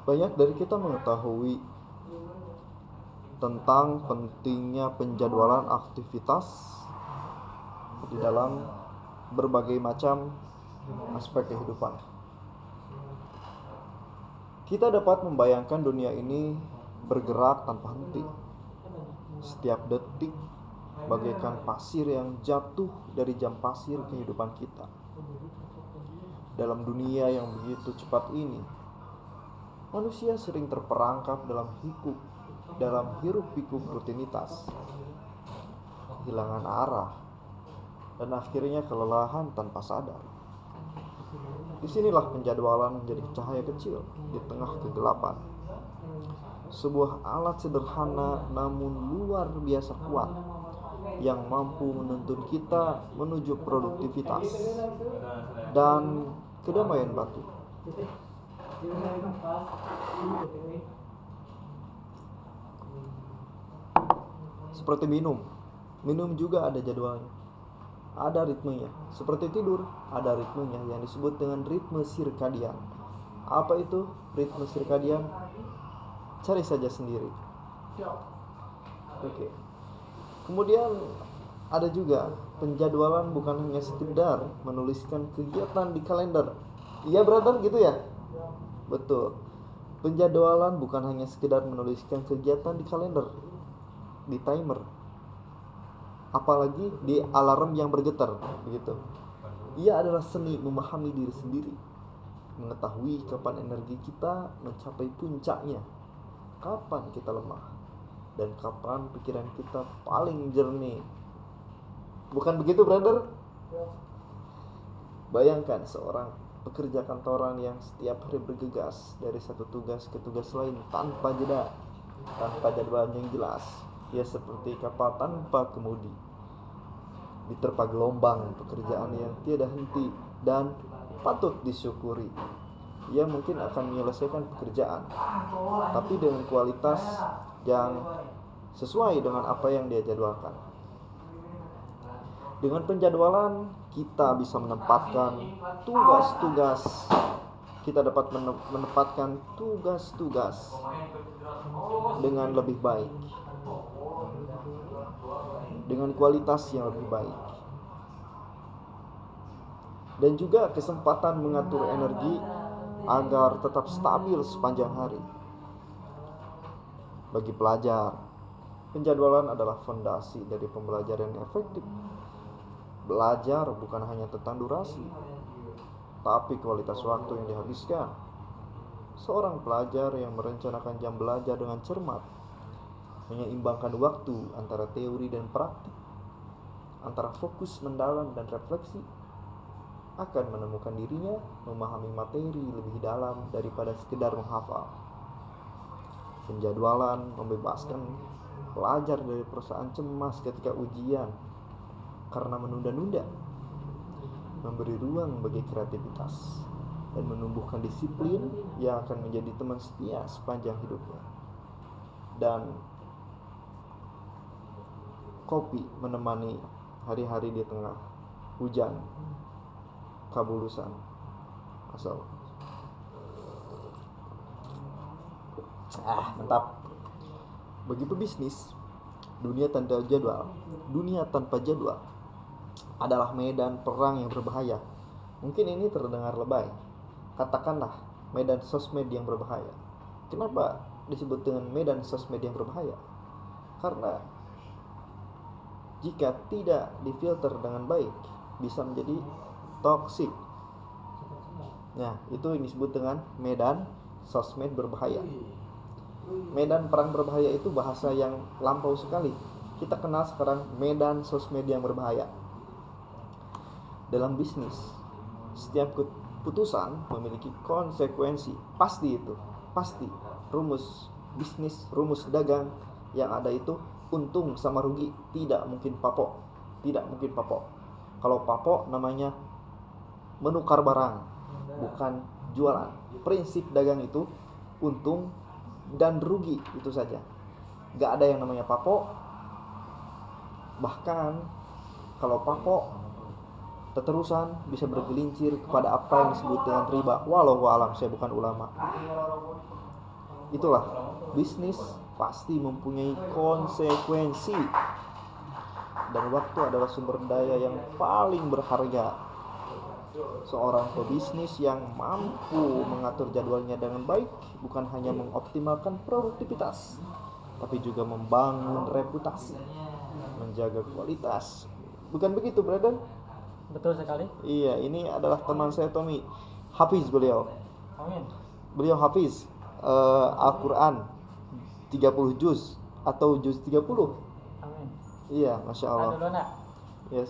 Banyak dari kita mengetahui tentang pentingnya penjadwalan aktivitas di dalam berbagai macam aspek kehidupan. Kita dapat membayangkan dunia ini bergerak tanpa henti. Setiap detik bagaikan pasir yang jatuh dari jam pasir kehidupan kita. Dalam dunia yang begitu cepat ini, manusia sering terperangkap dalam hiruk-pikuk rutinitas, kehilangan arah, dan akhirnya kelelahan tanpa sadar. Disinilah penjadwalan menjadi cahaya kecil di tengah kegelapan. Sebuah alat sederhana namun luar biasa kuat yang mampu menuntun kita menuju produktivitas dan kedamaian batin. Seperti minum juga ada jadwalnya, ada ritmenya. Seperti tidur, ada ritmenya yang disebut dengan ritme sirkadian. Apa itu ritme sirkadian? Cari saja sendiri. Oke. Kemudian ada juga penjadwalan bukan hanya sekedar menuliskan kegiatan di kalender. Iya brother, gitu ya? Betul. Penjadwalan bukan hanya sekedar menuliskan kegiatan di kalender, di timer, apalagi di alarm yang bergetar, begitu. Ia adalah seni memahami diri sendiri, mengetahui kapan energi kita mencapai puncaknya, kapan kita lemah, dan kapan pikiran kita paling jernih. Bukan begitu, brother? Bayangkan seorang pekerja kantoran yang setiap hari bergegas dari satu tugas ke tugas lain tanpa jeda, tanpa jadwal yang jelas. Ia seperti kapal tanpa kemudi, diterpa gelombang pekerjaan yang tiada henti dan patut disyukuri. Ia mungkin akan menyelesaikan pekerjaan, tapi dengan kualitas yang sesuai dengan apa yang dia jadwalkan. Dengan penjadwalan, kita bisa menempatkan tugas-tugas. Kita dapat menempatkan tugas-tugas dengan lebih baik, dengan kualitas yang lebih baik, dan juga kesempatan mengatur energi agar tetap stabil sepanjang hari. Bagi pelajar, penjadwalan adalah fondasi dari pembelajaran yang efektif. Belajar bukan hanya tentang durasi, tapi kualitas waktu yang dihabiskan. Seorang pelajar yang merencanakan jam belajar dengan cermat, menyeimbangkan waktu antara teori dan praktik, antara fokus mendalam dan refleksi, akan menemukan dirinya memahami materi lebih dalam daripada sekedar menghafal. Penjadwalan membebaskan pelajar dari perasaan cemas ketika ujian karena menunda-nunda, memberi ruang bagi kreativitas, dan menumbuhkan disiplin yang akan menjadi teman setia sepanjang hidupnya. Dan kopi menemani hari-hari di tengah hujan kabulusan asal. Mantap. Begitu bisnis, dunia tanpa jadwal adalah medan perang yang berbahaya. Mungkin ini terdengar lebay. Katakanlah medan sosmed yang berbahaya. Kenapa disebut dengan medan sosmed yang berbahaya? Karena jika tidak difilter dengan baik, bisa menjadi toksik. Nah, itu yang disebut dengan medan sosmed berbahaya. Medan perang berbahaya itu bahasa yang lampau sekali. Kita kenal sekarang medan sosmed yang berbahaya. Dalam bisnis, setiap keputusan memiliki konsekuensi. Pasti itu, pasti. Rumus bisnis, rumus dagang yang ada itu untung sama rugi, tidak mungkin papok. Kalau papok namanya menukar barang, bukan jualan. Prinsip dagang itu untung dan rugi, itu saja. Gak ada yang namanya papok. Bahkan kalau papok, keterusan bisa bergelincir kepada apa yang disebut dengan riba. Walau alam, saya bukan ulama. Itulah, bisnis pasti mempunyai konsekuensi, dan waktu adalah sumber daya yang paling berharga. Seorang pebisnis yang mampu mengatur jadwalnya dengan baik bukan hanya mengoptimalkan produktivitas, tapi juga membangun reputasi, menjaga kualitas. Bukan begitu, brother? Betul sekali. Iya, ini adalah teman saya Tommy. Hafiz beliau. Amin. Beliau hafiz Al-Quran 30 juz atau juz 30. Amin. Iya, Masya Allah. Dulu nak. Ya,